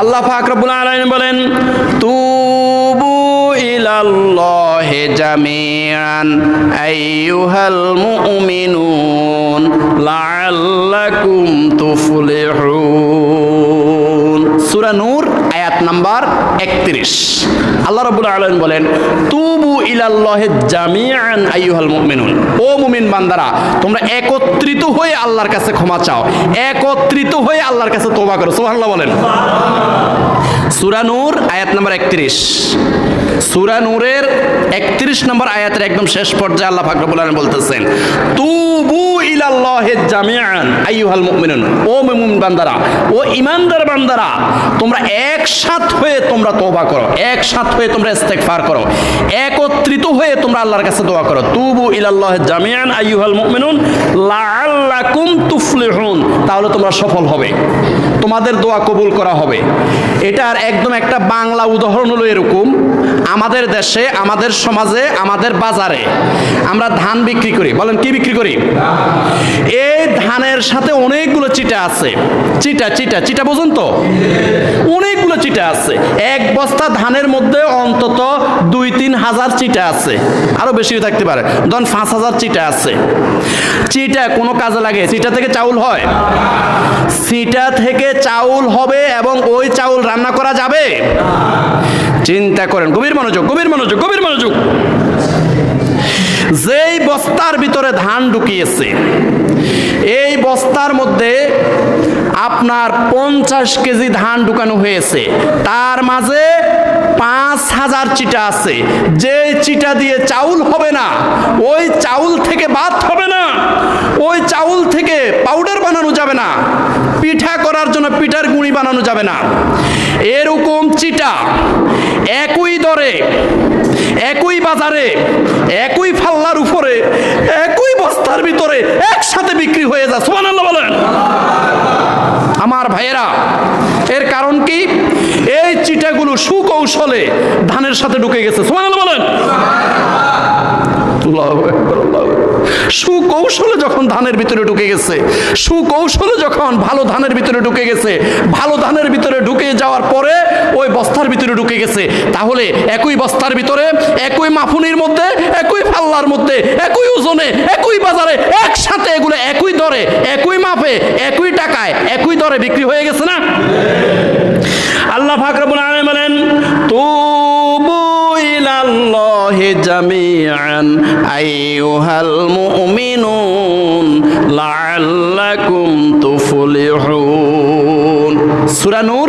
আল্লাহ পাক রব্বুল আলামিন বলেন তুবু ইলাল্লাহি জামিআন আইয়ুহাল মুমিনুন লাআল্লাকুম তুফলিহুন। সূরা নূর আয়াত নাম্বার 31। আল্লাহ রাব্বুল আলামিন বলেন তুবু ইলাল্লাহি জামিআন আইয়ুহাল মুমিনুন, ও মুমিন বান্দারা তোমরা একত্রিত হয়ে আল্লাহর কাছে ক্ষমা চাও, একত্রিত হয়ে আল্লাহর কাছে তওবা করো। সুবহানাল্লাহ বলেন। সূরা নূর আয়াত নাম্বার 31। সূরা নূরের 31 নম্বর আয়াতের একদম শেষ পর্যায়ে আল্লাহ পাক রব্বুল আলামিন বলতেছেন তুবু ইলাল্লাহি জামিআন আইয়ুহাল মুমিনুন, ও মুমিন বান্দারা, ও ঈমানদার বান্দারা তোমরা একসাথ হয়ে তোমরা তওবা করো, একসাথ হয়ে তোমরা ইস্তেগফার করো, একত্রিত হয়ে তোমরা আল্লাহর কাছে দোয়া করো। তুবু ইলাল্লাহি জামিআন আইয়ুহাল মুমিনুন লাআল্লাকুম তুফলিহুন, তাহলে তোমরা সফল হবে, তোমাদের দোয়া কবুল করা হবে। এটার একদম একটা বাংলা উদাহরণ হলো এরকম, আমাদের দেশে, আমাদের সমাজে, আমাদের বাজারে আমরা ধান বিক্রি করি। বলেন কি বিক্রি করি? এই ধানের সাথে অনেকগুলো চিটা আছে। চিটা চিটা চিটা বোঝেন তো? অনেকগুলো চিটা আছে। এক বস্তা ধানের মধ্যে অন্তত 2-3 হাজার চিটা আছে, আরো বেশিও থাকতে পারে, ধরুন 5,000 চিটা আছে। চিটা কোনো কাজে লাগে? চিটা থেকে চাউল হয়? চিটা থেকে চাউল হবে এবং ওই চাউল রান্না করা যাবে? চিন্তা করেন, গভীর মনোযোগ, গভীর মনোযোগ, গভীর মনোযোগ। যেই বস্তার ভিতরে ধান ঢুকিয়েছে, এই বস্তার মধ্যে আপনার 50 কেজি ধান ঢুকানো হয়েছে, তার মাঝে 5,000 চিটা আছে। যে চিটা দিয়ে চাউল হবে না, ওই চাউল থেকে ভাত হবে না, ওই চাউল থেকে পাউডার বানানো যাবে না, পিঠা করার জন্য পিঠার গুঁড়ি বানানো যাবে না। এরকম চিটা একই দরে, একই বাজারে, একই ফাল্লার উপরে, একই বস্তার ভিতরে একসাথে বিক্রি হয়ে যায়। সুবহানাল্লাহ বলেন। আমার ভাইয়েরা, এর কারণ কি? এই চিটাগুলো সুকৌশলে ধানের সাথে ঢুকে গেছে। সুবহানাল্লাহ বলেন। সুকৌশলে যখন ধানের ভিতরে ঢুকে গেছে, সুকৌশলে যখন ভালো ধানের ভিতরে ঢুকে গেছে, ভালো ধানের ভিতরে ঢুকে যাওয়ার পরে ওই বস্তার ভিতরে ঢুকে গেছে, তাহলে একই বস্তার ভিতরে, একই মাফুনির মধ্যে, একই পাল্লার মধ্যে, একই ওজনে, একই বাজারে একসাথে এগুলো একই দরে, একই মাপে, একই টাকায়, একই দরে বিক্রি হয়ে গেছে না? আল্লাহ পাক রব্বুল আলামিন বলেন তুবু ইলাল্লাহি জামিআন আইয়ুহাল মুমিনুন লাআল্লাকুম তুফলিহুন। সূরা নূর